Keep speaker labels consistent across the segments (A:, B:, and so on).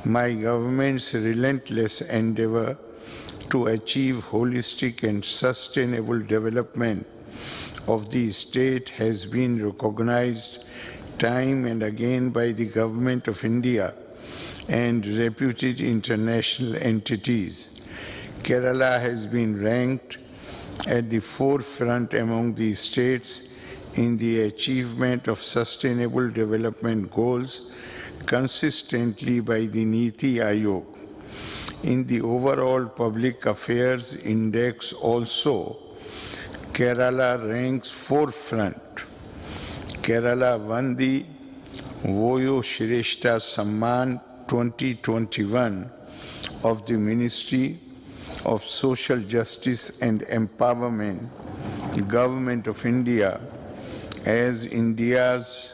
A: My government's relentless endeavor to achieve holistic and sustainable development of the state has been recognized time and again by the Government of India and reputed international entities. Kerala has been ranked at the forefront among the states in the achievement of sustainable development goals consistently by the Niti Aayog. In the overall public affairs index also, Kerala ranks forefront. Kerala won the Voyo Shrestha Samman 2021 of the Ministry of Social Justice and Empowerment, Government of India, as India's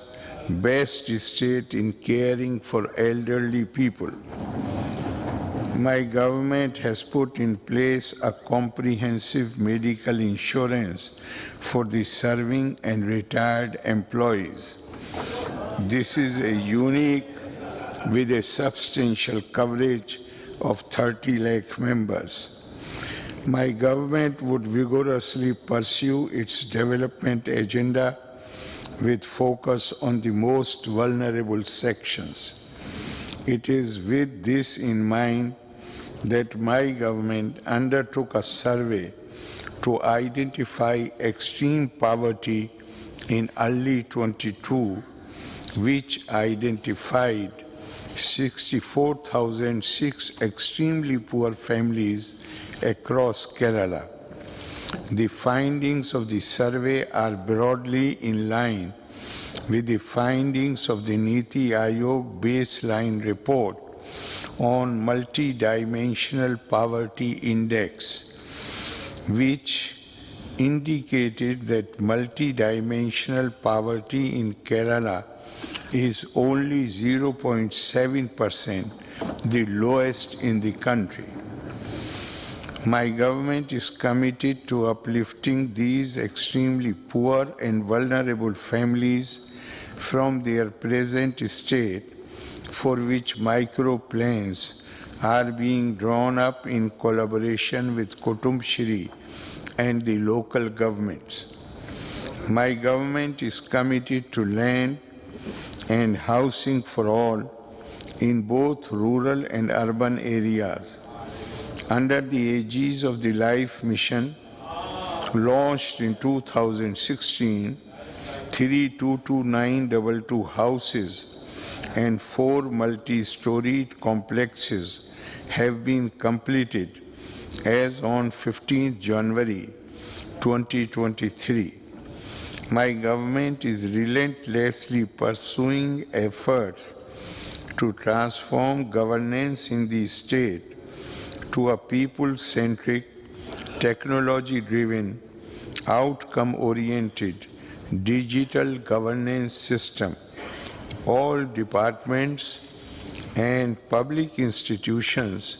A: best state in caring for elderly people. My government has put in place a comprehensive medical insurance for the serving and retired employees. This is a unique with a substantial coverage of 30 lakh members. My government would vigorously pursue its development agenda with focus on the most vulnerable sections. It is with this in mind that my government undertook a survey to identify extreme poverty in early 22, which identified 64,006 extremely poor families across Kerala. The findings of the survey are broadly in line with the findings of the Niti Aayog baseline report on multidimensional poverty index, which indicated that multidimensional poverty in Kerala is only 0.7%, the lowest in the country. My government is committed to uplifting these extremely poor and vulnerable families from their present state, for which micro plans are being drawn up in collaboration with Kutumbshri and the local governments. My government is committed to land and housing for all in both rural and urban areas. Under the aegis of the Life Mission, launched in 2016, 322,922 houses and 4 multi-storied complexes have been completed as on 15th January 2023. My government is relentlessly pursuing efforts to transform governance in the state to a people-centric, technology-driven, outcome-oriented digital governance system. All departments and public institutions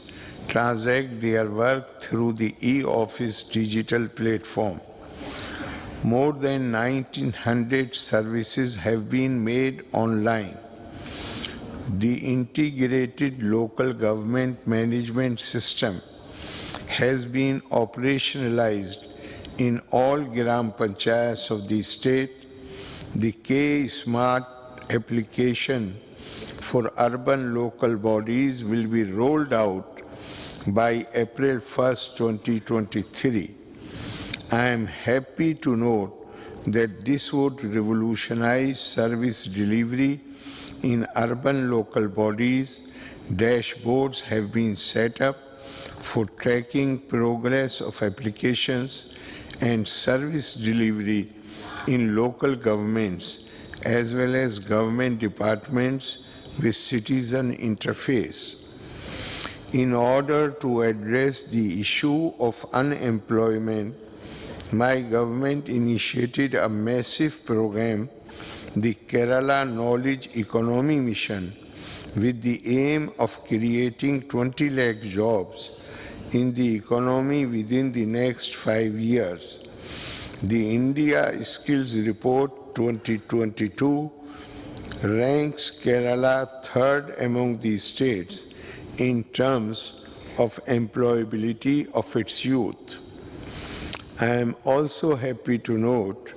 A: transact their work through the e-office digital platform. More than 1,900 services have been made online. The integrated local government management system has been operationalized in all Gram Panchayats of the state. The K-Smart application for urban local bodies will be rolled out by April 1st, 2023. I am happy to note that this would revolutionize service delivery in urban local bodies. Dashboards have been set up for tracking progress of applications and service delivery in local governments as well as government departments with citizen interface. In order to address the issue of unemployment, my government initiated a massive program, the Kerala Knowledge Economy Mission, with the aim of creating 20 lakh jobs in the economy within the next 5 years. The India Skills Report 2022 ranks Kerala third among the states in terms of employability of its youth. I am also happy to note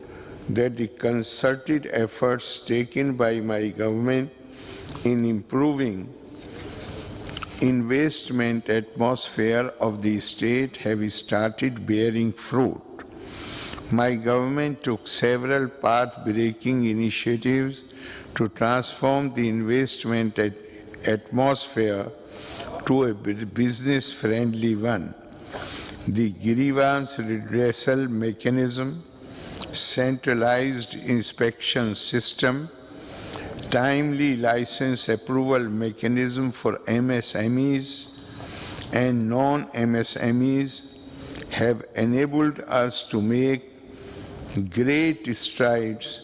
A: that the concerted efforts taken by my government in improving investment atmosphere of the state have started bearing fruit. My government took several path-breaking initiatives to transform the investment atmosphere to a business-friendly one. The grievance redressal mechanism, centralized inspection system, timely license approval mechanism for MSMEs and non-MSMEs have enabled us to make great strides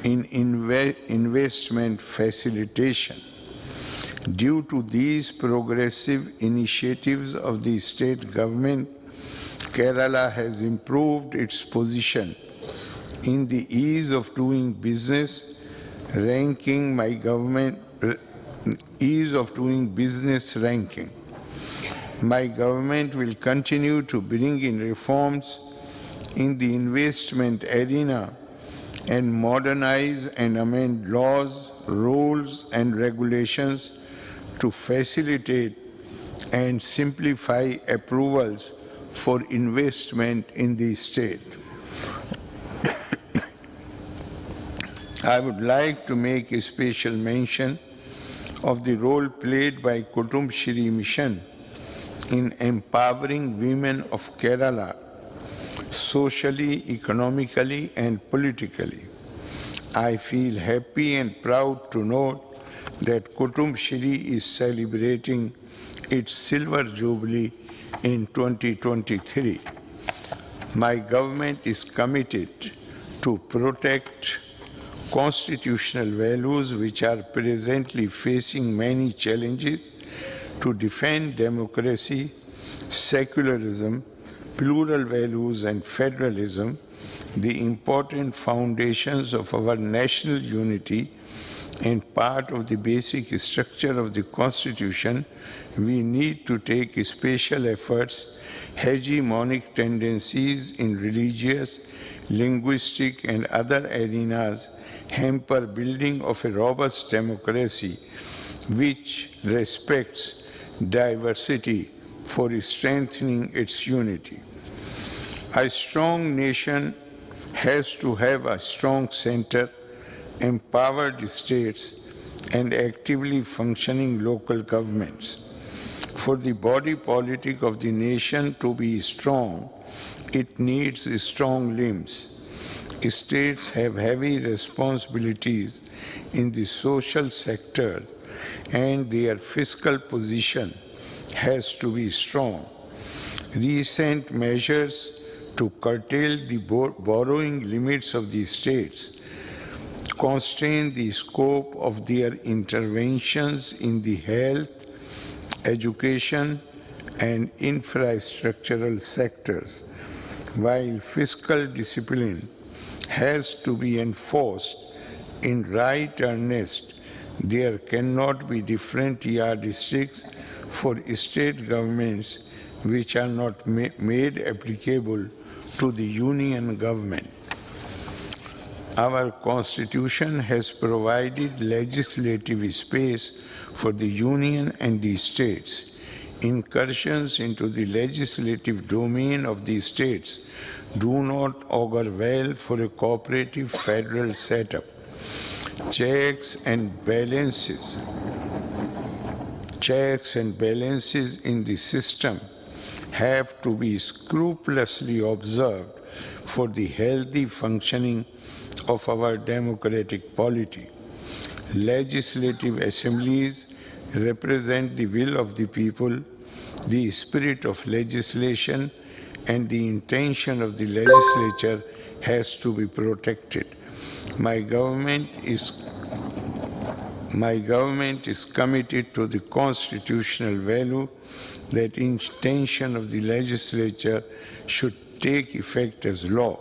A: in investment facilitation. Due to these progressive initiatives of the state government, Kerala has improved its position in the ease of doing business ranking. Ease of doing business ranking. My government will continue to bring in reforms in the investment arena and modernize and amend laws, rules and regulations to facilitate and simplify approvals for investment in the state. I would like to make a special mention of the role played by Kutum Shri Mission in empowering women of Kerala socially, economically and politically. I feel happy and proud to note that Kutum Shri is celebrating its silver jubilee in 2023. My government is committed to protect constitutional values which are presently facing many challenges, to defend democracy, secularism, plural values and federalism, the important foundations of our national unity and part of the basic structure of the Constitution. We need to take special efforts. Hegemonic tendencies in religious, linguistic and other arenas hamper building of a robust democracy which respects diversity for strengthening its unity. A strong nation has to have a strong center, empowered states and actively functioning local governments. For the body politic of the nation to be strong, it needs strong limbs. States have heavy responsibilities in the social sector and their fiscal position has to be strong. Recent measures to curtail the borrowing limits of the states constrain the scope of their interventions in the health, education and infrastructural sectors. While fiscal discipline has to be enforced in right earnest, there cannot be different yardsticks for state governments which are not made applicable to the union government. Our Constitution has provided legislative space for the union and the states. Incursions into the legislative domain of the states do not augur well for a cooperative federal setup. Checks and balances in the system have to be scrupulously observed for the healthy functioning of our democratic polity. Legislative assemblies represent the will of the people, the spirit of legislation and the intention of the legislature has to be protected. My government is committed to the constitutional value that intention of the legislature should take effect as law.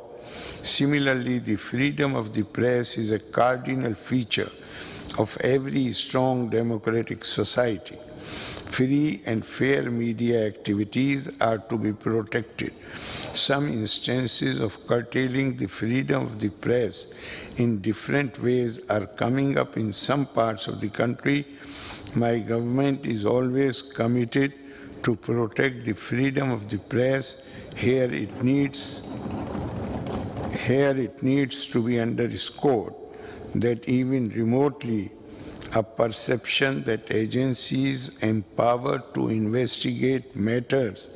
A: Similarly, the freedom of the press is a cardinal feature of every strong democratic society. free and fair media activities are to be protected. Some instances of curtailing the freedom of the press in different ways are coming up in some parts of the country. My government is always committed to protect the freedom of the press. Here it needs to be underscored that even remotely a perception that agencies empowered to investigate matters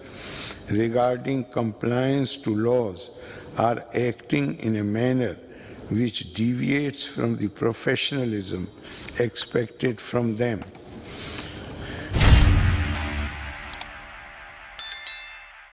A: regarding compliance to laws are acting in a manner which deviates from the professionalism expected from them